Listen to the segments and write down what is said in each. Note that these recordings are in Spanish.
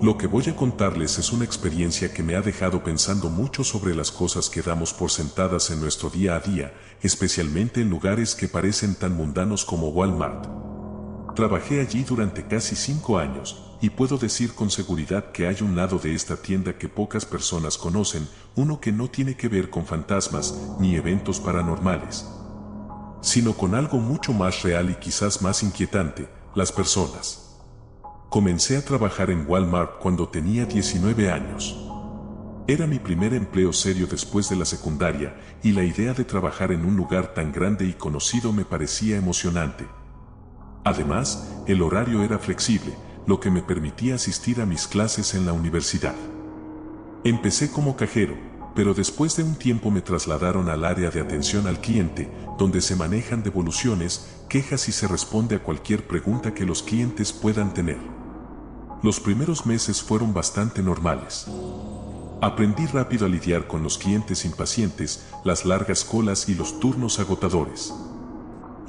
Lo que voy a contarles es una experiencia que me ha dejado pensando mucho sobre las cosas que damos por sentadas en nuestro día a día, especialmente en lugares que parecen tan mundanos como Walmart. Trabajé allí durante casi 5 años, y puedo decir con seguridad que hay un lado de esta tienda que pocas personas conocen, uno que no tiene que ver con fantasmas ni eventos paranormales, sino con algo mucho más real y quizás más inquietante: las personas. Comencé a trabajar en Walmart cuando tenía 19 años. Era mi primer empleo serio después de la secundaria, y la idea de trabajar en un lugar tan grande y conocido me parecía emocionante. Además, el horario era flexible, lo que me permitía asistir a mis clases en la universidad. Empecé como cajero, pero después de un tiempo me trasladaron al área de atención al cliente, donde se manejan devoluciones, quejas y se responde a cualquier pregunta que los clientes puedan tener. Los primeros meses fueron bastante normales. Aprendí rápido a lidiar con los clientes impacientes, las largas colas y los turnos agotadores.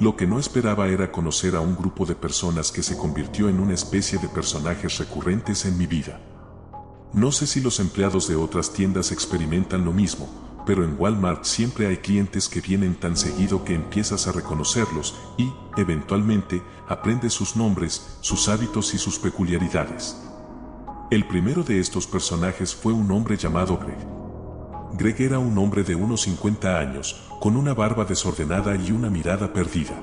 Lo que no esperaba era conocer a un grupo de personas que se convirtió en una especie de personajes recurrentes en mi vida. No sé si los empleados de otras tiendas experimentan lo mismo, pero en Walmart siempre hay clientes que vienen tan seguido que empiezas a reconocerlos y, eventualmente, aprendes sus nombres, sus hábitos y sus peculiaridades. El primero de estos personajes fue un hombre llamado Greg. Greg era un hombre de unos 50 años, con una barba desordenada y una mirada perdida.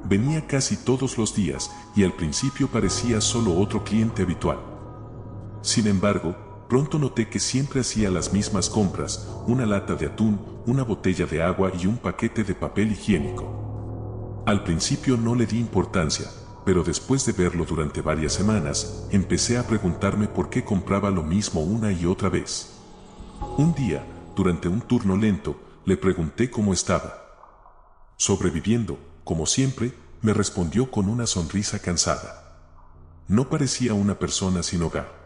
Venía casi todos los días, y al principio parecía solo otro cliente habitual. Sin embargo, pronto noté que siempre hacía las mismas compras: una lata de atún, una botella de agua y un paquete de papel higiénico. Al principio no le di importancia, pero después de verlo durante varias semanas, empecé a preguntarme por qué compraba lo mismo una y otra vez. Un día, durante un turno lento, le pregunté cómo estaba. Sobreviviendo, como siempre, me respondió con una sonrisa cansada. No parecía una persona sin hogar.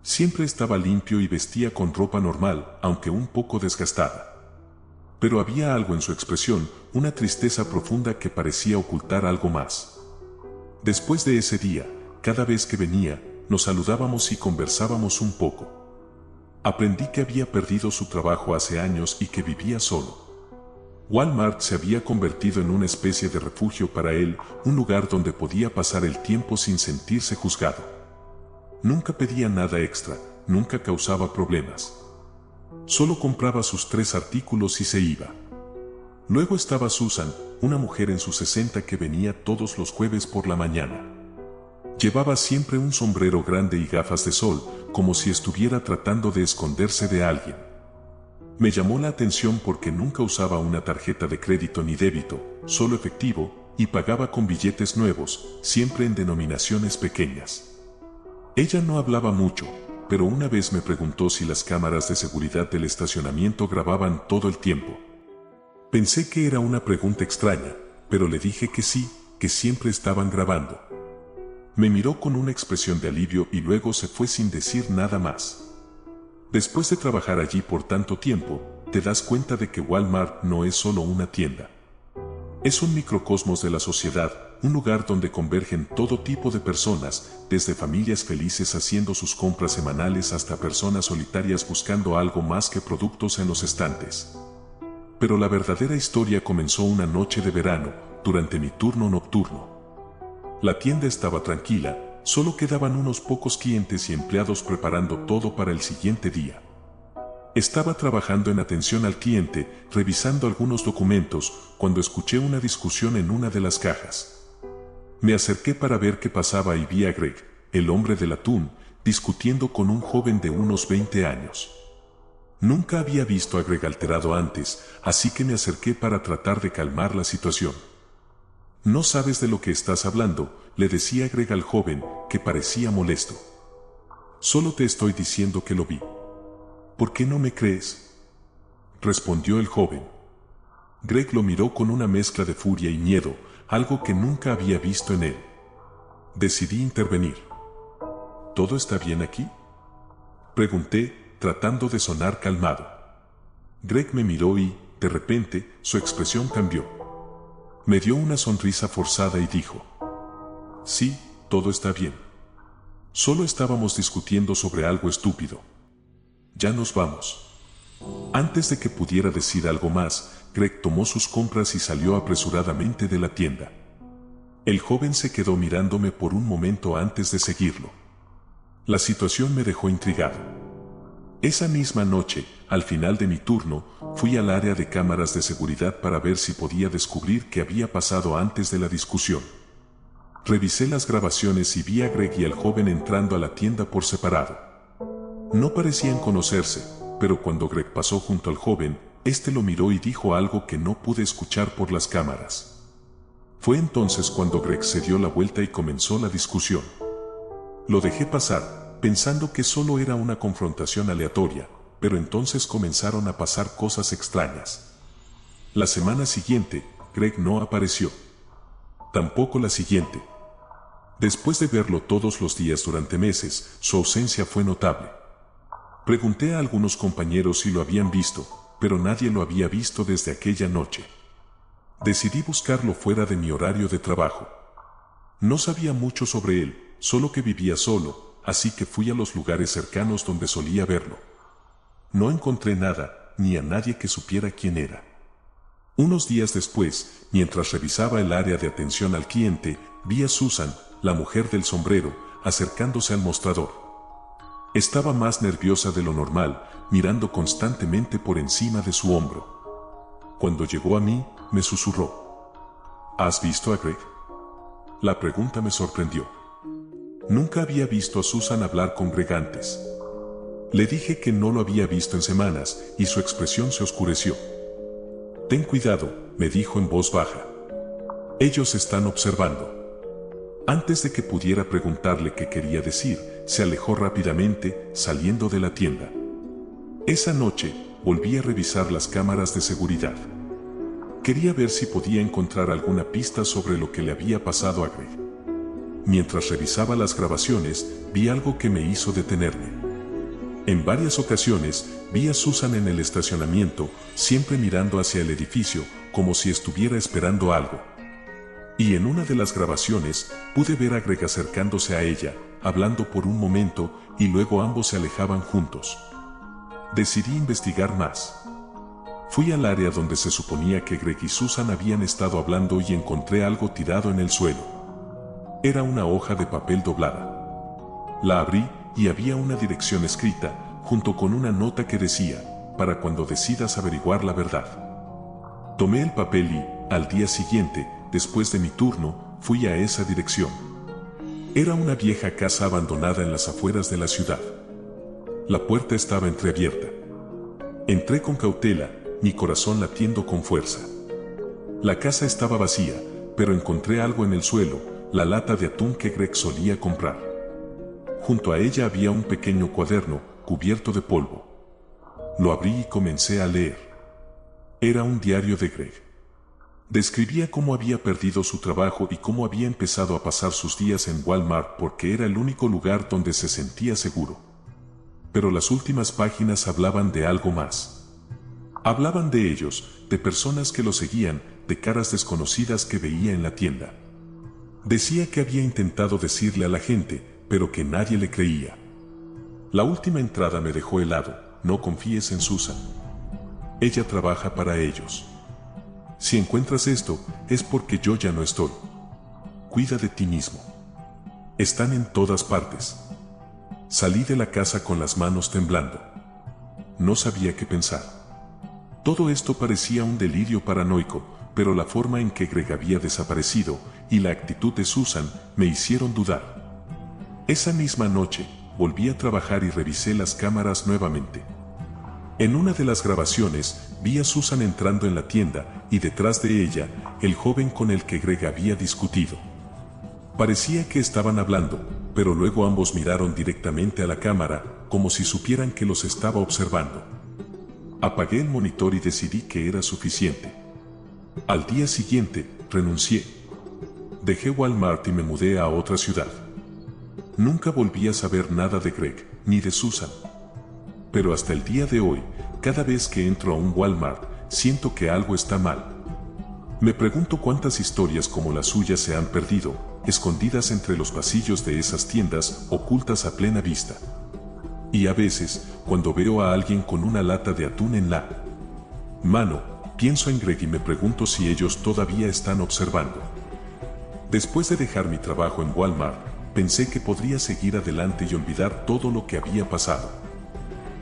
Siempre estaba limpio y vestía con ropa normal, aunque un poco desgastada. Pero había algo en su expresión, una tristeza profunda que parecía ocultar algo más. Después de ese día, cada vez que venía, nos saludábamos y conversábamos un poco. Aprendí que había perdido su trabajo hace años y que vivía solo. Walmart se había convertido en una especie de refugio para él, un lugar donde podía pasar el tiempo sin sentirse juzgado. Nunca pedía nada extra, nunca causaba problemas. Solo compraba sus 3 artículos y se iba. Luego estaba Susan, una mujer en sus 60 que venía todos los jueves por la mañana. Llevaba siempre un sombrero grande y gafas de sol, como si estuviera tratando de esconderse de alguien. Me llamó la atención porque nunca usaba una tarjeta de crédito ni débito, solo efectivo, y pagaba con billetes nuevos, siempre en denominaciones pequeñas. Ella no hablaba mucho, pero una vez me preguntó si las cámaras de seguridad del estacionamiento grababan todo el tiempo. Pensé que era una pregunta extraña, pero le dije que sí, que siempre estaban grabando. Me miró con una expresión de alivio y luego se fue sin decir nada más. Después de trabajar allí por tanto tiempo, te das cuenta de que Walmart no es solo una tienda. Es un microcosmos de la sociedad, un lugar donde convergen todo tipo de personas, desde familias felices haciendo sus compras semanales hasta personas solitarias buscando algo más que productos en los estantes. Pero la verdadera historia comenzó una noche de verano, durante mi turno nocturno. La tienda estaba tranquila, solo quedaban unos pocos clientes y empleados preparando todo para el siguiente día. Estaba trabajando en atención al cliente, revisando algunos documentos, cuando escuché una discusión en una de las cajas. Me acerqué para ver qué pasaba y vi a Greg, el hombre del atún, discutiendo con un joven de unos 20 años. Nunca había visto a Greg alterado antes, así que me acerqué para tratar de calmar la situación. «No sabes de lo que estás hablando», le decía Greg al joven, que parecía molesto. «Solo te estoy diciendo que lo vi». «¿Por qué no me crees?», respondió el joven. Greg lo miró con una mezcla de furia y miedo, algo que nunca había visto en él. Decidí intervenir. «¿Todo está bien aquí?», pregunté, tratando de sonar calmado. Greg me miró y, de repente, su expresión cambió. Me dio una sonrisa forzada y dijo: «Sí, todo está bien». Solo estábamos discutiendo sobre algo estúpido. Ya nos vamos. Antes de que pudiera decir algo más, Greg tomó sus compras y salió apresuradamente de la tienda. El joven se quedó mirándome por un momento antes de seguirlo. La situación me dejó intrigado. Esa misma noche, al final de mi turno, fui al área de cámaras de seguridad para ver si podía descubrir qué había pasado antes de la discusión. Revisé las grabaciones y vi a Greg y al joven entrando a la tienda por separado. No parecían conocerse, pero cuando Greg pasó junto al joven, este lo miró y dijo algo que no pude escuchar por las cámaras. Fue entonces cuando Greg se dio la vuelta y comenzó la discusión. Lo dejé pasar, pensando que solo era una confrontación aleatoria, pero entonces comenzaron a pasar cosas extrañas. La semana siguiente, Greg no apareció. Tampoco la siguiente. Después de verlo todos los días durante meses, su ausencia fue notable. Pregunté a algunos compañeros si lo habían visto, pero nadie lo había visto desde aquella noche. Decidí buscarlo fuera de mi horario de trabajo. No sabía mucho sobre él, solo que vivía solo, así que fui a los lugares cercanos donde solía verlo. No encontré nada, ni a nadie que supiera quién era. Unos días después, mientras revisaba el área de atención al cliente, vi a Susan, la mujer del sombrero, acercándose al mostrador. Estaba más nerviosa de lo normal, mirando constantemente por encima de su hombro. Cuando llegó a mí, me susurró: ¿Has visto a Greg? La pregunta me sorprendió. Nunca había visto a Susan hablar con Greg antes. Le dije que no lo había visto en semanas, y su expresión se oscureció. Ten cuidado, me dijo en voz baja. Ellos están observando. Antes de que pudiera preguntarle qué quería decir, se alejó rápidamente, saliendo de la tienda. Esa noche, volví a revisar las cámaras de seguridad. Quería ver si podía encontrar alguna pista sobre lo que le había pasado a Greg. Mientras revisaba las grabaciones, vi algo que me hizo detenerme. En varias ocasiones, vi a Susan en el estacionamiento, siempre mirando hacia el edificio, como si estuviera esperando algo. Y en una de las grabaciones, pude ver a Greg acercándose a ella, hablando por un momento, y luego ambos se alejaban juntos. Decidí investigar más. Fui al área donde se suponía que Greg y Susan habían estado hablando y encontré algo tirado en el suelo. Era una hoja de papel doblada. La abrí y había una dirección escrita, junto con una nota que decía: para cuando decidas averiguar la verdad. Tomé el papel y, al día siguiente, después de mi turno, fui a esa dirección. Era una vieja casa abandonada en las afueras de la ciudad. La puerta estaba entreabierta. Entré con cautela, mi corazón latiendo con fuerza. La casa estaba vacía, pero encontré algo en el suelo, la lata de atún que Greg solía comprar. Junto a ella había un pequeño cuaderno, cubierto de polvo. Lo abrí y comencé a leer. Era un diario de Greg. Describía cómo había perdido su trabajo y cómo había empezado a pasar sus días en Walmart porque era el único lugar donde se sentía seguro. Pero las últimas páginas hablaban de algo más. Hablaban de ellos, de personas que lo seguían, de caras desconocidas que veía en la tienda. Decía que había intentado decirle a la gente, pero que nadie le creía. La última entrada me dejó helado: no confíes en Susan. Ella trabaja para ellos. Si encuentras esto, es porque yo ya no estoy. Cuida de ti mismo. Están en todas partes. Salí de la casa con las manos temblando. No sabía qué pensar. Todo esto parecía un delirio paranoico, pero la forma en que Greg había desaparecido y la actitud de Susan me hicieron dudar. Esa misma noche, volví a trabajar y revisé las cámaras nuevamente. En una de las grabaciones, vi a Susan entrando en la tienda y detrás de ella, el joven con el que Greg había discutido. Parecía que estaban hablando, pero luego ambos miraron directamente a la cámara, como si supieran que los estaba observando. Apagué el monitor y decidí que era suficiente. Al día siguiente, renuncié. Dejé Walmart y me mudé a otra ciudad. Nunca volví a saber nada de Greg, ni de Susan. Pero hasta el día de hoy, cada vez que entro a un Walmart, siento que algo está mal. Me pregunto cuántas historias como la suya se han perdido, escondidas entre los pasillos de esas tiendas ocultas a plena vista. Y a veces, cuando veo a alguien con una lata de atún en la mano, pienso en Greg y me pregunto si ellos todavía están observando. Después de dejar mi trabajo en Walmart, pensé que podría seguir adelante y olvidar todo lo que había pasado.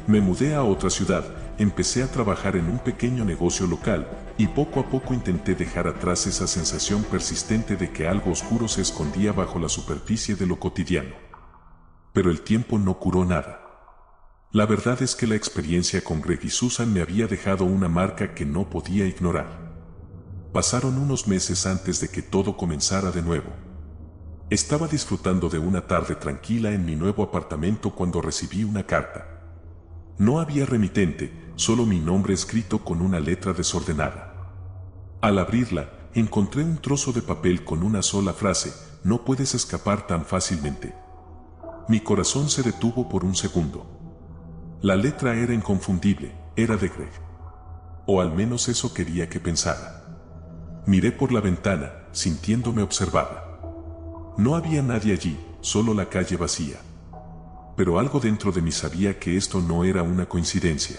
Me mudé a otra ciudad, empecé a trabajar en un pequeño negocio local, y poco a poco intenté dejar atrás esa sensación persistente de que algo oscuro se escondía bajo la superficie de lo cotidiano. Pero el tiempo no curó nada. La verdad es que la experiencia con Greg y Susan me había dejado una marca que no podía ignorar. Pasaron unos meses antes de que todo comenzara de nuevo. Estaba disfrutando de una tarde tranquila en mi nuevo apartamento cuando recibí una carta. No había remitente, solo mi nombre escrito con una letra desordenada. Al abrirla, encontré un trozo de papel con una sola frase: no puedes escapar tan fácilmente. Mi corazón se detuvo por un segundo. La letra era inconfundible, era de Greg. O al menos eso quería que pensara. Miré por la ventana, sintiéndome observada. No había nadie allí, solo la calle vacía. Pero algo dentro de mí sabía que esto no era una coincidencia.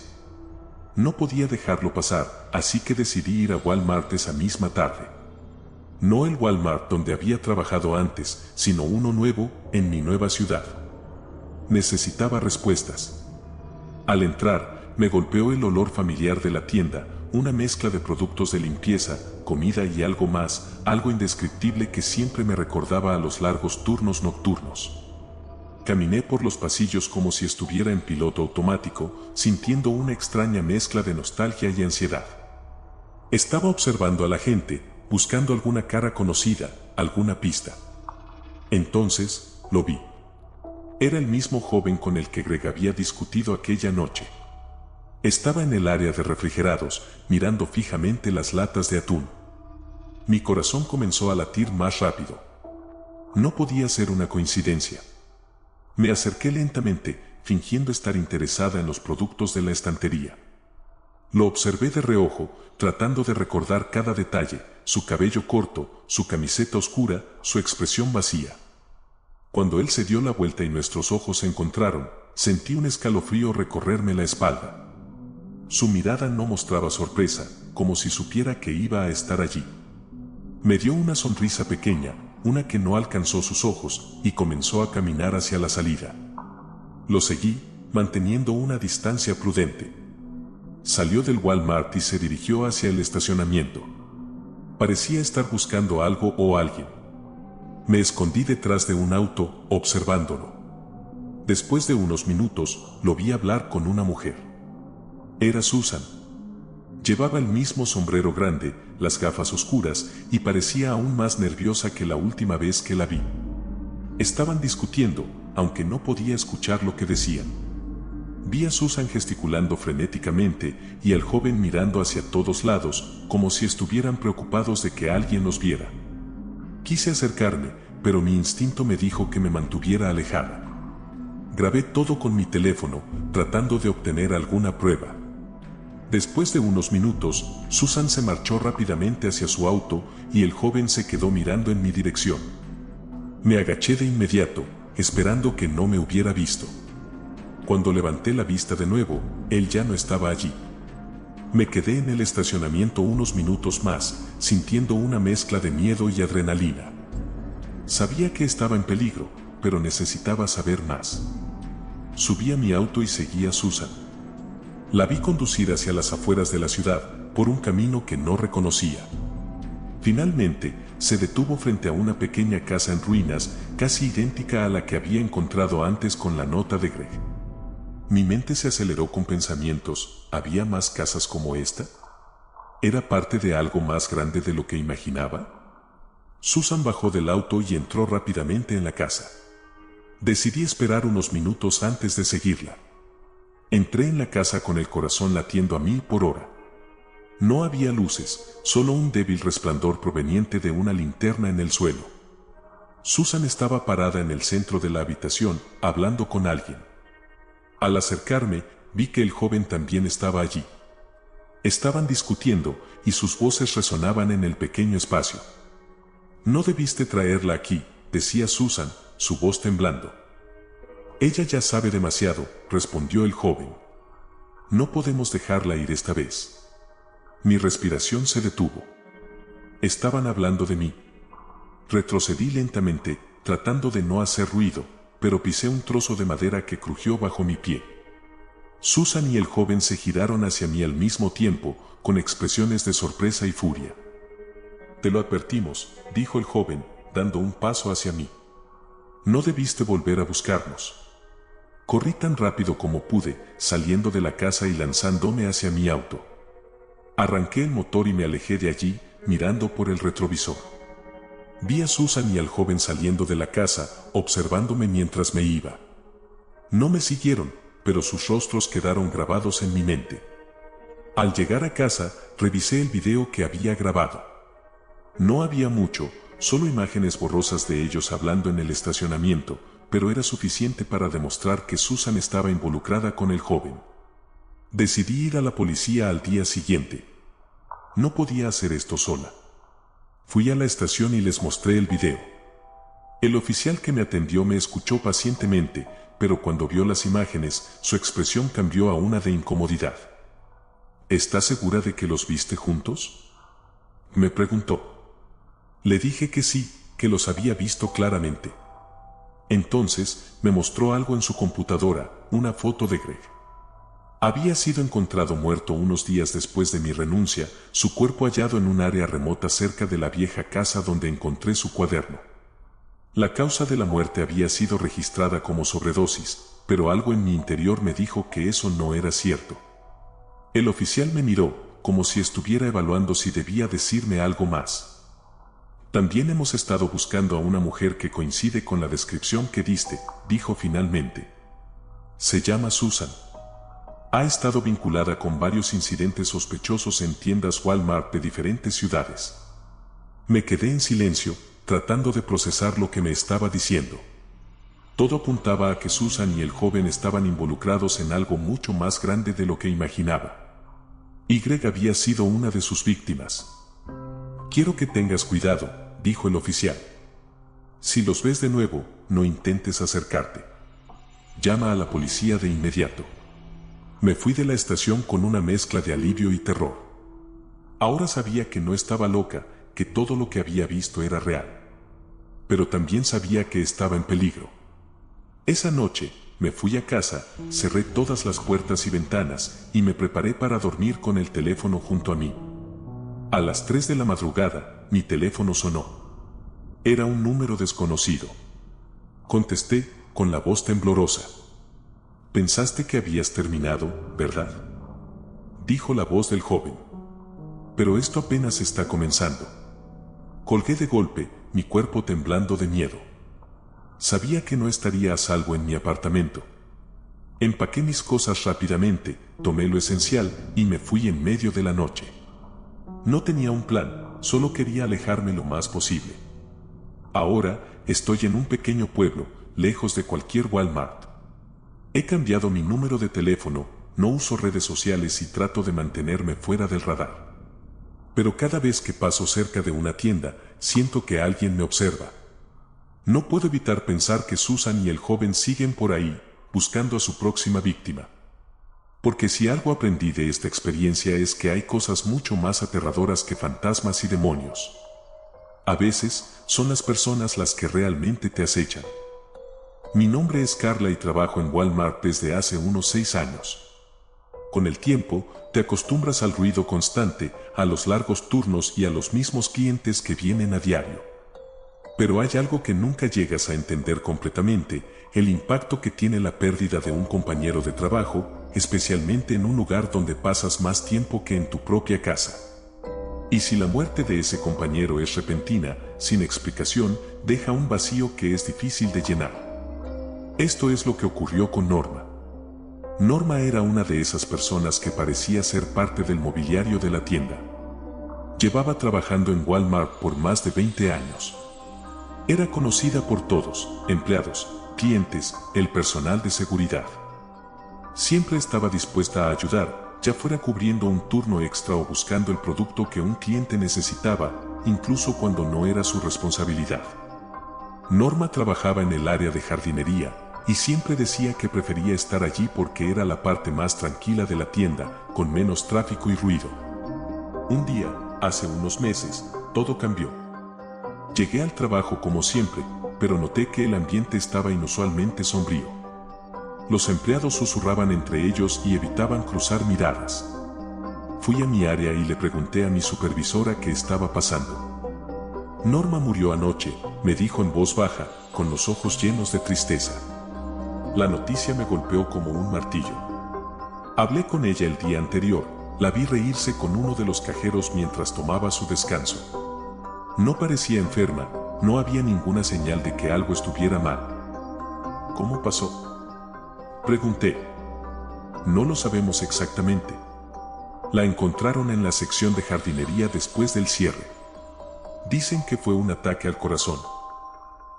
No podía dejarlo pasar, así que decidí ir a Walmart esa misma tarde. No el Walmart donde había trabajado antes, sino uno nuevo, en mi nueva ciudad. Necesitaba respuestas. Al entrar, me golpeó el olor familiar de la tienda, una mezcla de productos de limpieza, comida y algo más, algo indescriptible que siempre me recordaba a los largos turnos nocturnos. Caminé por los pasillos como si estuviera en piloto automático, sintiendo una extraña mezcla de nostalgia y ansiedad. Estaba observando a la gente, buscando alguna cara conocida, alguna pista. Entonces, lo vi. Era el mismo joven con el que Greg había discutido aquella noche. Estaba en el área de refrigerados, mirando fijamente las latas de atún. Mi corazón comenzó a latir más rápido. No podía ser una coincidencia. Me acerqué lentamente, fingiendo estar interesada en los productos de la estantería. Lo observé de reojo, tratando de recordar cada detalle: su cabello corto, su camiseta oscura, su expresión vacía. Cuando él se dio la vuelta y nuestros ojos se encontraron, sentí un escalofrío recorrerme la espalda. Su mirada no mostraba sorpresa, como si supiera que iba a estar allí. Me dio una sonrisa pequeña, una que no alcanzó sus ojos, y comenzó a caminar hacia la salida. Lo seguí, manteniendo una distancia prudente. Salió del Walmart y se dirigió hacia el estacionamiento. Parecía estar buscando algo o alguien. Me escondí detrás de un auto, observándolo. Después de unos minutos, lo vi hablar con una mujer. Era Susan. Llevaba el mismo sombrero grande, las gafas oscuras, y parecía aún más nerviosa que la última vez que la vi. Estaban discutiendo, aunque no podía escuchar lo que decían. Vi a Susan gesticulando frenéticamente y al joven mirando hacia todos lados, como si estuvieran preocupados de que alguien los viera. Quise acercarme, pero mi instinto me dijo que me mantuviera alejada. Grabé todo con mi teléfono, tratando de obtener alguna prueba. Después de unos minutos, Susan se marchó rápidamente hacia su auto y el joven se quedó mirando en mi dirección. Me agaché de inmediato, esperando que no me hubiera visto. Cuando levanté la vista de nuevo, él ya no estaba allí. Me quedé en el estacionamiento unos minutos más, sintiendo una mezcla de miedo y adrenalina. Sabía que estaba en peligro, pero necesitaba saber más. Subí a mi auto y seguí a Susan. La vi conducir hacia las afueras de la ciudad, por un camino que no reconocía. Finalmente, se detuvo frente a una pequeña casa en ruinas, casi idéntica a la que había encontrado antes con la nota de Greg. Mi mente se aceleró con pensamientos: ¿había más casas como esta? ¿Era parte de algo más grande de lo que imaginaba? Susan bajó del auto y entró rápidamente en la casa. Decidí esperar unos minutos antes de seguirla. Entré en la casa con el corazón latiendo a 1000 por hora. No había luces, solo un débil resplandor proveniente de una linterna en el suelo. Susan estaba parada en el centro de la habitación, hablando con alguien. Al acercarme, vi que el joven también estaba allí. Estaban discutiendo, y sus voces resonaban en el pequeño espacio. No debiste traerla aquí, decía Susan, su voz temblando. Ella ya sabe demasiado, respondió el joven. No podemos dejarla ir esta vez. Mi respiración se detuvo. Estaban hablando de mí. Retrocedí lentamente, tratando de no hacer ruido, pero pisé un trozo de madera que crujió bajo mi pie. Susan y el joven se giraron hacia mí al mismo tiempo, con expresiones de sorpresa y furia. Te lo advertimos, dijo el joven, dando un paso hacia mí. No debiste volver a buscarnos. Corrí tan rápido como pude, saliendo de la casa y lanzándome hacia mi auto. Arranqué el motor y me alejé de allí, mirando por el retrovisor. Vi a Susan y al joven saliendo de la casa, observándome mientras me iba. No me siguieron, pero sus rostros quedaron grabados en mi mente. Al llegar a casa, revisé el video que había grabado. No había mucho, solo imágenes borrosas de ellos hablando en el estacionamiento, pero era suficiente para demostrar que Susan estaba involucrada con el joven. Decidí ir a la policía al día siguiente. No podía hacer esto sola. Fui a la estación y les mostré el video. El oficial que me atendió me escuchó pacientemente, pero cuando vio las imágenes, su expresión cambió a una de incomodidad. ¿Estás segura de que los viste juntos?, me preguntó. Le dije que sí, que los había visto claramente. Entonces, me mostró algo en su computadora, una foto de Greg. Había sido encontrado muerto unos días después de mi renuncia, su cuerpo hallado en un área remota cerca de la vieja casa donde encontré su cuaderno. La causa de la muerte había sido registrada como sobredosis, pero algo en mi interior me dijo que eso no era cierto. El oficial me miró, como si estuviera evaluando si debía decirme algo más. También hemos estado buscando a una mujer que coincide con la descripción que diste, dijo finalmente. Se llama Susan. Ha estado vinculada con varios incidentes sospechosos en tiendas Walmart de diferentes ciudades. Me quedé en silencio, tratando de procesar lo que me estaba diciendo. Todo apuntaba a que Susan y el joven estaban involucrados en algo mucho más grande de lo que imaginaba. Y Greg había sido una de sus víctimas. Quiero que tengas cuidado, dijo el oficial. Si los ves de nuevo, no intentes acercarte. Llama a la policía de inmediato. Me fui de la estación con una mezcla de alivio y terror. Ahora sabía que no estaba loca, que todo lo que había visto era real. Pero también sabía que estaba en peligro. Esa noche, me fui a casa, cerré todas las puertas y ventanas y me preparé para dormir con el teléfono junto a mí. A las 3 de la madrugada, mi teléfono sonó. Era un número desconocido. Contesté, con la voz temblorosa. Pensaste que habías terminado, ¿verdad?, dijo la voz del joven. Pero esto apenas está comenzando. Colgué de golpe, mi cuerpo temblando de miedo. Sabía que no estaría a salvo en mi apartamento. Empaqué mis cosas rápidamente, tomé lo esencial y me fui en medio de la noche. No tenía un plan, solo quería alejarme lo más posible. Ahora, estoy en un pequeño pueblo, lejos de cualquier Walmart. He cambiado mi número de teléfono, no uso redes sociales y trato de mantenerme fuera del radar. Pero cada vez que paso cerca de una tienda, siento que alguien me observa. No puedo evitar pensar que Susan y el joven siguen por ahí, buscando a su próxima víctima. Porque si algo aprendí de esta experiencia es que hay cosas mucho más aterradoras que fantasmas y demonios. A veces, son las personas las que realmente te acechan. Mi nombre es Carla y trabajo en Walmart desde hace unos 6 años. Con el tiempo, te acostumbras al ruido constante, a los largos turnos y a los mismos clientes que vienen a diario. Pero hay algo que nunca llegas a entender completamente, el impacto que tiene la pérdida de un compañero de trabajo, especialmente en un lugar donde pasas más tiempo que en tu propia casa. Y si la muerte de ese compañero es repentina, sin explicación, deja un vacío que es difícil de llenar. Esto es lo que ocurrió con Norma. Norma era una de esas personas que parecía ser parte del mobiliario de la tienda. Llevaba trabajando en Walmart por más de 20 años. Era conocida por todos, empleados, clientes, el personal de seguridad. Siempre estaba dispuesta a ayudar, ya fuera cubriendo un turno extra o buscando el producto que un cliente necesitaba, incluso cuando no era su responsabilidad. Norma trabajaba en el área de jardinería y siempre decía que prefería estar allí porque era la parte más tranquila de la tienda, con menos tráfico y ruido. Un día, hace unos meses, todo cambió. Llegué al trabajo como siempre, pero noté que el ambiente estaba inusualmente sombrío. Los empleados susurraban entre ellos y evitaban cruzar miradas. Fui a mi área y le pregunté a mi supervisora qué estaba pasando. Norma murió anoche, me dijo en voz baja, con los ojos llenos de tristeza. La noticia me golpeó como un martillo. Hablé con ella el día anterior, la vi reírse con uno de los cajeros mientras tomaba su descanso. No parecía enferma, no había ninguna señal de que algo estuviera mal. ¿Cómo pasó?, pregunté. No lo sabemos exactamente. La encontraron en la sección de jardinería después del cierre. Dicen que fue un ataque al corazón.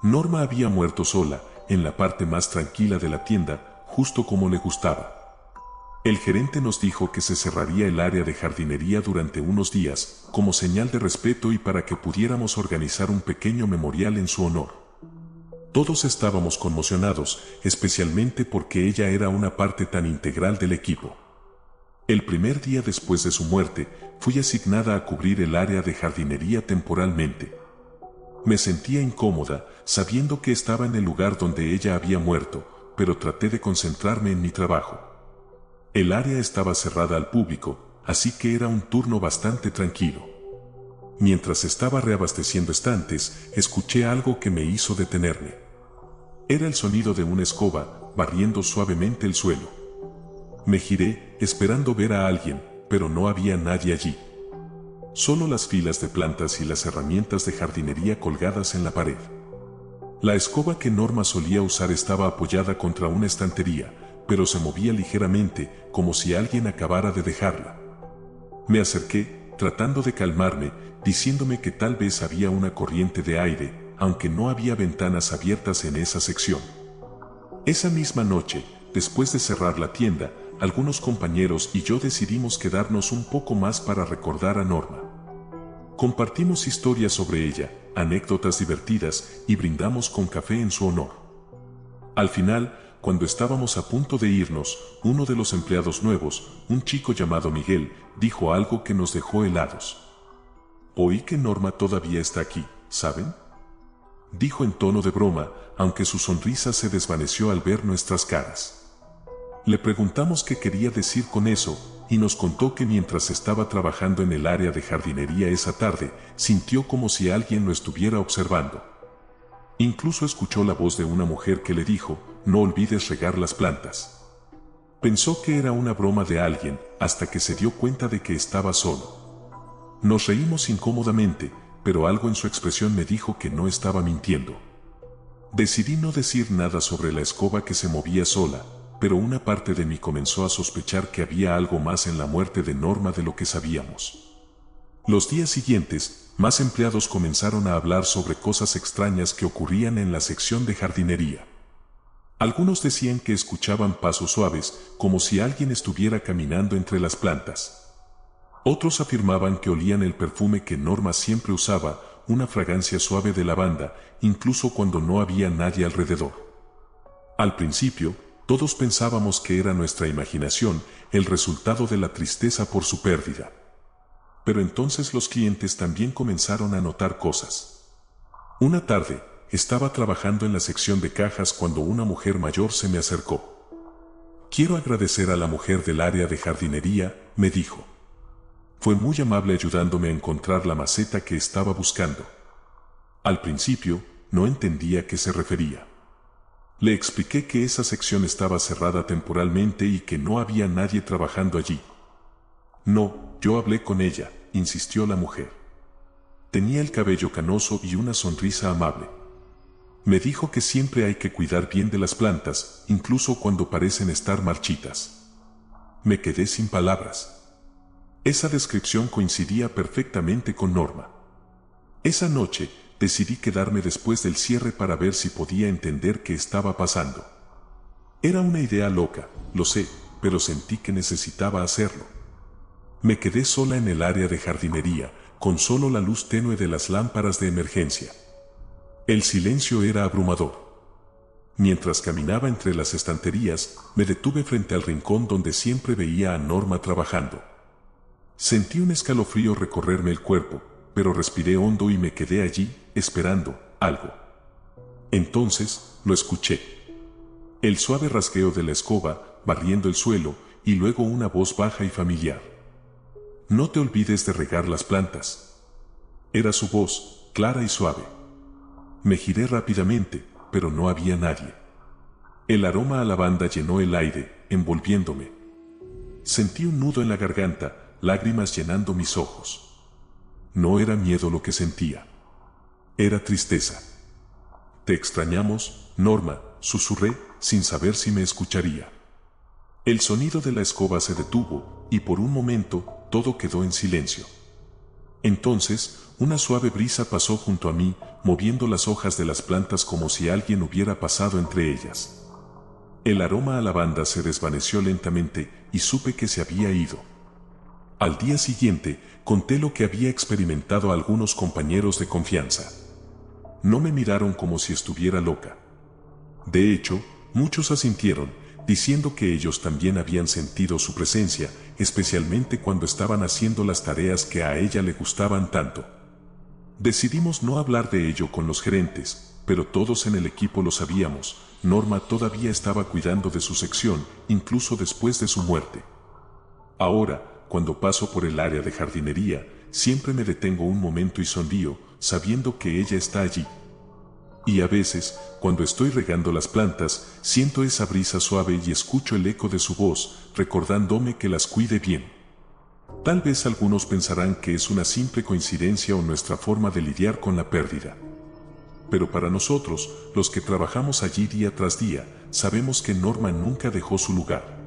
Norma había muerto sola, en la parte más tranquila de la tienda, justo como le gustaba. El gerente nos dijo que se cerraría el área de jardinería durante unos días, como señal de respeto y para que pudiéramos organizar un pequeño memorial en su honor. Todos estábamos conmocionados, especialmente porque ella era una parte tan integral del equipo. El primer día después de su muerte, fui asignada a cubrir el área de jardinería temporalmente. Me sentía incómoda, sabiendo que estaba en el lugar donde ella había muerto, pero traté de concentrarme en mi trabajo. El área estaba cerrada al público, así que era un turno bastante tranquilo. Mientras estaba reabasteciendo estantes, escuché algo que me hizo detenerme. Era el sonido de una escoba, barriendo suavemente el suelo. Me giré, esperando ver a alguien, pero no había nadie allí. Solo las filas de plantas y las herramientas de jardinería colgadas en la pared. La escoba que Norma solía usar estaba apoyada contra una estantería, pero se movía ligeramente, como si alguien acabara de dejarla. Me acerqué, tratando de calmarme, diciéndome que tal vez había una corriente de aire, aunque no había ventanas abiertas en esa sección. Esa misma noche, después de cerrar la tienda, algunos compañeros y yo decidimos quedarnos un poco más para recordar a Norma. Compartimos historias sobre ella, anécdotas divertidas y brindamos con café en su honor. Al final, cuando estábamos a punto de irnos, uno de los empleados nuevos, un chico llamado Miguel, dijo algo que nos dejó helados. Oí que Norma todavía está aquí, ¿saben?, dijo en tono de broma, aunque su sonrisa se desvaneció al ver nuestras caras. Le preguntamos qué quería decir con eso, y nos contó que mientras estaba trabajando en el área de jardinería esa tarde, sintió como si alguien lo estuviera observando. Incluso escuchó la voz de una mujer que le dijo, no olvides regar las plantas. Pensó que era una broma de alguien, hasta que se dio cuenta de que estaba solo. Nos reímos incómodamente, pero algo en su expresión me dijo que no estaba mintiendo. Decidí no decir nada sobre la escoba que se movía sola, pero una parte de mí comenzó a sospechar que había algo más en la muerte de Norma de lo que sabíamos. Los días siguientes, más empleados comenzaron a hablar sobre cosas extrañas que ocurrían en la sección de jardinería. Algunos decían que escuchaban pasos suaves, como si alguien estuviera caminando entre las plantas. Otros afirmaban que olían el perfume que Norma siempre usaba, una fragancia suave de lavanda, incluso cuando no había nadie alrededor. Al principio, todos pensábamos que era nuestra imaginación, el resultado de la tristeza por su pérdida. Pero entonces los clientes también comenzaron a notar cosas. Una tarde, estaba trabajando en la sección de cajas cuando una mujer mayor se me acercó. Quiero agradecer a la mujer del área de jardinería, me dijo. Fue muy amable ayudándome a encontrar la maceta que estaba buscando. Al principio, no entendía a qué se refería. Le expliqué que esa sección estaba cerrada temporalmente y que no había nadie trabajando allí. No, yo hablé con ella, insistió la mujer. Tenía el cabello canoso y una sonrisa amable. Me dijo que siempre hay que cuidar bien de las plantas, incluso cuando parecen estar marchitas. Me quedé sin palabras. Esa descripción coincidía perfectamente con Norma. Esa noche, decidí quedarme después del cierre para ver si podía entender qué estaba pasando. Era una idea loca, lo sé, pero sentí que necesitaba hacerlo. Me quedé sola en el área de jardinería, con solo la luz tenue de las lámparas de emergencia. El silencio era abrumador. Mientras caminaba entre las estanterías, me detuve frente al rincón donde siempre veía a Norma trabajando. Sentí un escalofrío recorrerme el cuerpo, pero respiré hondo y me quedé allí, esperando algo. Entonces, lo escuché. El suave rasgueo de la escoba, barriendo el suelo, y luego una voz baja y familiar. No te olvides de regar las plantas. Era su voz, clara y suave. Me giré rápidamente, pero no había nadie. El aroma a lavanda llenó el aire, envolviéndome. Sentí un nudo en la garganta, lágrimas llenando mis ojos. No era miedo lo que sentía. Era tristeza. Te extrañamos, Norma, susurré, sin saber si me escucharía. El sonido de la escoba se detuvo, y por un momento, todo quedó en silencio. Entonces, una suave brisa pasó junto a mí, moviendo las hojas de las plantas como si alguien hubiera pasado entre ellas. El aroma a lavanda se desvaneció lentamente, y supe que se había ido. Al día siguiente, conté lo que había experimentado a algunos compañeros de confianza. No me miraron como si estuviera loca. De hecho, muchos asintieron, diciendo que ellos también habían sentido su presencia, especialmente cuando estaban haciendo las tareas que a ella le gustaban tanto. Decidimos no hablar de ello con los gerentes, pero todos en el equipo lo sabíamos. Norma todavía estaba cuidando de su sección, incluso después de su muerte. Ahora, cuando paso por el área de jardinería, siempre me detengo un momento y sonrío, sabiendo que ella está allí. Y a veces, cuando estoy regando las plantas, siento esa brisa suave y escucho el eco de su voz, recordándome que las cuide bien. Tal vez algunos pensarán que es una simple coincidencia o nuestra forma de lidiar con la pérdida. Pero para nosotros, los que trabajamos allí día tras día, sabemos que Norma nunca dejó su lugar.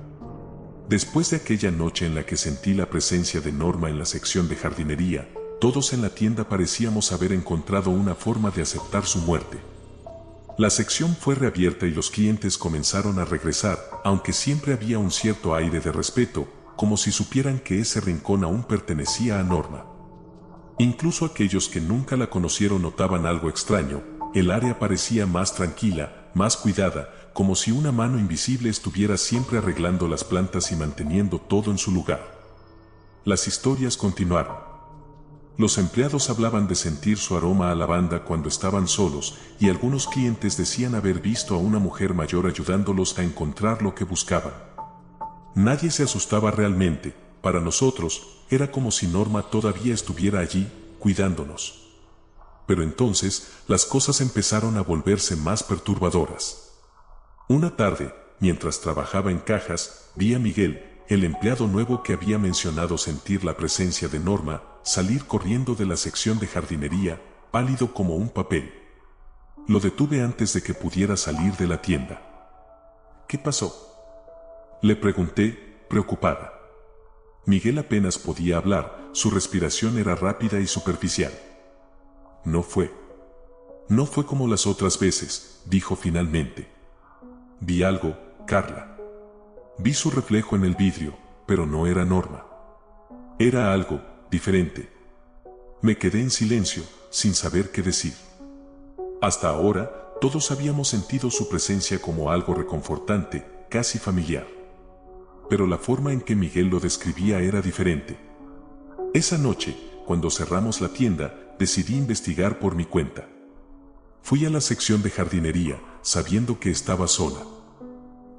Después de aquella noche en la que sentí la presencia de Norma en la sección de jardinería, todos en la tienda parecíamos haber encontrado una forma de aceptar su muerte. La sección fue reabierta y los clientes comenzaron a regresar, aunque siempre había un cierto aire de respeto, como si supieran que ese rincón aún pertenecía a Norma. Incluso aquellos que nunca la conocieron notaban algo extraño. El área parecía más tranquila, más cuidada, como si una mano invisible estuviera siempre arreglando las plantas y manteniendo todo en su lugar. Las historias continuaron. Los empleados hablaban de sentir su aroma a lavanda cuando estaban solos, y algunos clientes decían haber visto a una mujer mayor ayudándolos a encontrar lo que buscaban. Nadie se asustaba realmente. Para nosotros, era como si Norma todavía estuviera allí, cuidándonos. Pero entonces, las cosas empezaron a volverse más perturbadoras. Una tarde, mientras trabajaba en cajas, vi a Miguel, el empleado nuevo que había mencionado sentir la presencia de Norma, salir corriendo de la sección de jardinería, pálido como un papel. Lo detuve antes de que pudiera salir de la tienda. ¿Qué pasó?, le pregunté, preocupada. Miguel apenas podía hablar, su respiración era rápida y superficial. No fue como las otras veces, dijo finalmente. Vi algo, Carla. Vi su reflejo en el vidrio, pero no era Norma. Era algo diferente. Me quedé en silencio, sin saber qué decir. Hasta ahora, todos habíamos sentido su presencia como algo reconfortante, casi familiar. Pero la forma en que Miguel lo describía era diferente. Esa noche, cuando cerramos la tienda, decidí investigar por mi cuenta. Fui a la sección de jardinería, sabiendo que estaba sola.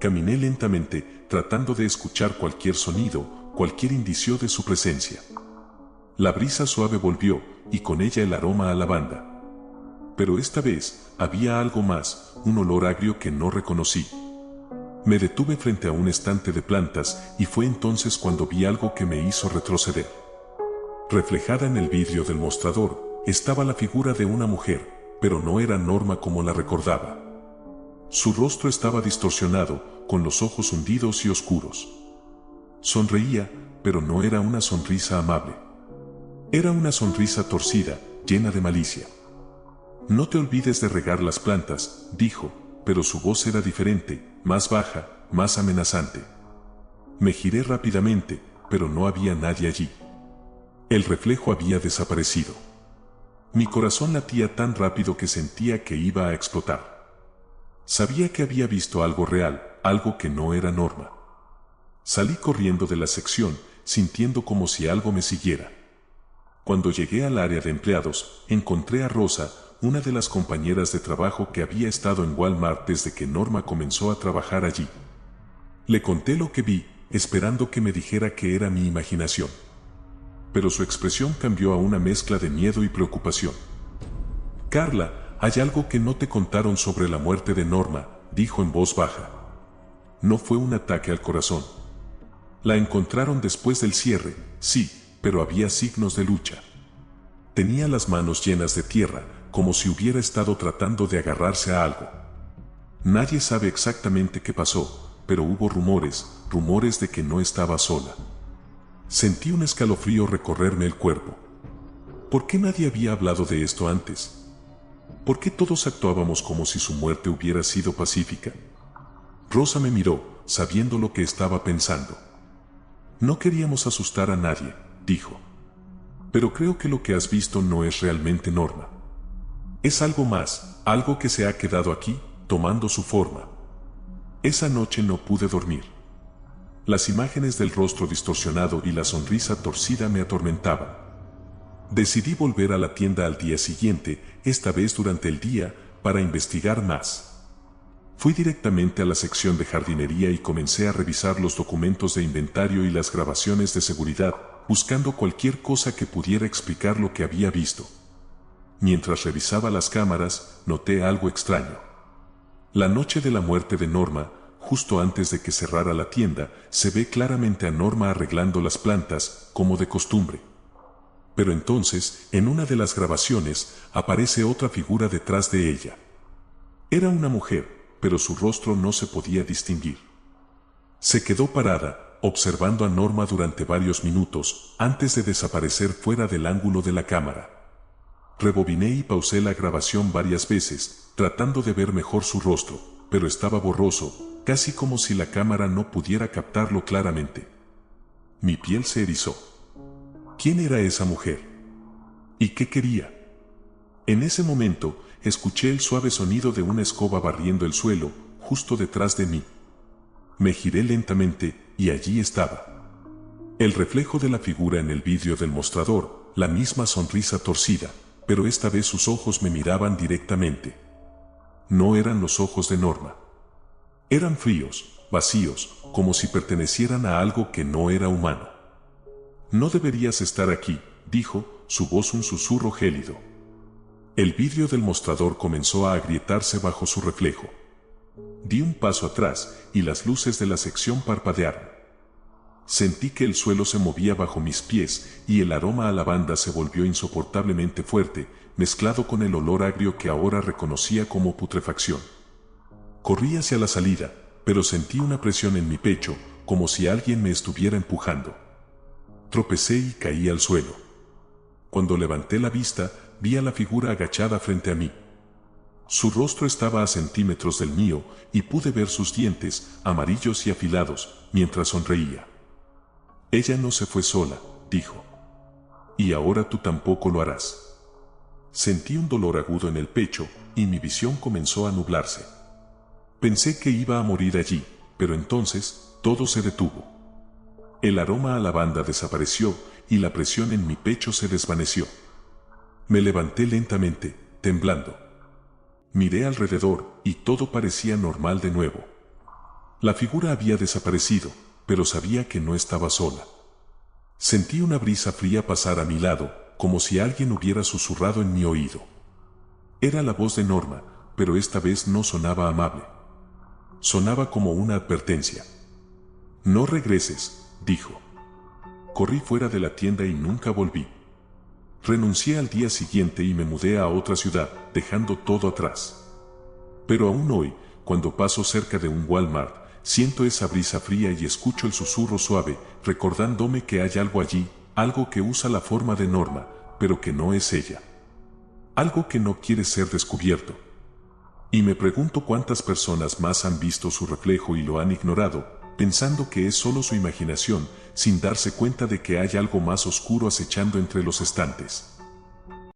Caminé lentamente, tratando de escuchar cualquier sonido, cualquier indicio de su presencia. La brisa suave volvió, y con ella el aroma a lavanda. Pero esta vez, había algo más, un olor agrio que no reconocí. Me detuve frente a un estante de plantas, y fue entonces cuando vi algo que me hizo retroceder. Reflejada en el vidrio del mostrador, estaba la figura de una mujer, pero no era Norma como la recordaba. Su rostro estaba distorsionado, con los ojos hundidos y oscuros. Sonreía, pero no era una sonrisa amable. Era una sonrisa torcida, llena de malicia. No te olvides de regar las plantas, dijo, pero su voz era diferente, más baja, más amenazante. Me giré rápidamente, pero no había nadie allí. El reflejo había desaparecido. Mi corazón latía tan rápido que sentía que iba a explotar. Sabía que había visto algo real, algo que no era Norma. Salí corriendo de la sección, sintiendo como si algo me siguiera. Cuando llegué al área de empleados, encontré a Rosa, una de las compañeras de trabajo que había estado en Walmart desde que Norma comenzó a trabajar allí. Le conté lo que vi, esperando que me dijera que era mi imaginación. Pero su expresión cambió a una mezcla de miedo y preocupación. Carla, hay algo que no te contaron sobre la muerte de Norma, dijo en voz baja. No fue un ataque al corazón. La encontraron después del cierre, sí, pero había signos de lucha. Tenía las manos llenas de tierra, como si hubiera estado tratando de agarrarse a algo. Nadie sabe exactamente qué pasó, pero hubo rumores de que no estaba sola. Sentí un escalofrío recorrerme el cuerpo. ¿Por qué nadie había hablado de esto antes? ¿Por qué todos actuábamos como si su muerte hubiera sido pacífica? Rosa me miró, sabiendo lo que estaba pensando. No queríamos asustar a nadie, dijo. Pero creo que lo que has visto no es realmente Norma. Es algo más, algo que se ha quedado aquí, tomando su forma. Esa noche no pude dormir. Las imágenes del rostro distorsionado y la sonrisa torcida me atormentaban. Decidí volver a la tienda al día siguiente, esta vez durante el día, para investigar más. Fui directamente a la sección de jardinería y comencé a revisar los documentos de inventario y las grabaciones de seguridad, buscando cualquier cosa que pudiera explicar lo que había visto. Mientras revisaba las cámaras, noté algo extraño. La noche de la muerte de Norma, justo antes de que cerrara la tienda, se ve claramente a Norma arreglando las plantas, como de costumbre. Pero entonces, en una de las grabaciones, aparece otra figura detrás de ella. Era una mujer, pero su rostro no se podía distinguir. Se quedó parada, observando a Norma durante varios minutos, antes de desaparecer fuera del ángulo de la cámara. Rebobiné y pausé la grabación varias veces, tratando de ver mejor su rostro, pero estaba borroso, casi como si la cámara no pudiera captarlo claramente. Mi piel se erizó. ¿Quién era esa mujer? ¿Y qué quería? En ese momento, escuché el suave sonido de una escoba barriendo el suelo, justo detrás de mí. Me giré lentamente, y allí estaba. El reflejo de la figura en el vidrio del mostrador, la misma sonrisa torcida, pero esta vez sus ojos me miraban directamente. No eran los ojos de Norma. Eran fríos, vacíos, como si pertenecieran a algo que no era humano. No deberías estar aquí, dijo, su voz un susurro gélido. El vidrio del mostrador comenzó a agrietarse bajo su reflejo. Di un paso atrás, y las luces de la sección parpadearon. Sentí que el suelo se movía bajo mis pies, y el aroma a lavanda se volvió insoportablemente fuerte, mezclado con el olor agrio que ahora reconocía como putrefacción. Corrí hacia la salida, pero sentí una presión en mi pecho, como si alguien me estuviera empujando. Tropecé y caí al suelo. Cuando levanté la vista, vi a la figura agachada frente a mí. Su rostro estaba a centímetros del mío, y pude ver sus dientes, amarillos y afilados, mientras sonreía. Ella no se fue sola, dijo. Y ahora tú tampoco lo harás. Sentí un dolor agudo en el pecho, y mi visión comenzó a nublarse. Pensé que iba a morir allí, pero entonces, todo se detuvo. El aroma a lavanda desapareció, y la presión en mi pecho se desvaneció. Me levanté lentamente, temblando. Miré alrededor, y todo parecía normal de nuevo. La figura había desaparecido, pero sabía que no estaba sola. Sentí una brisa fría pasar a mi lado, como si alguien hubiera susurrado en mi oído. Era la voz de Norma, pero esta vez no sonaba amable. Sonaba como una advertencia. No regreses, dijo. Corrí fuera de la tienda y nunca volví. Renuncié al día siguiente y me mudé a otra ciudad, dejando todo atrás. Pero aún hoy, cuando paso cerca de un Walmart, siento esa brisa fría y escucho el susurro suave, recordándome que hay algo allí, algo que usa la forma de Norma, pero que no es ella. Algo que no quiere ser descubierto. Y me pregunto cuántas personas más han visto su reflejo y lo han ignorado, pensando que es solo su imaginación, sin darse cuenta de que hay algo más oscuro acechando entre los estantes.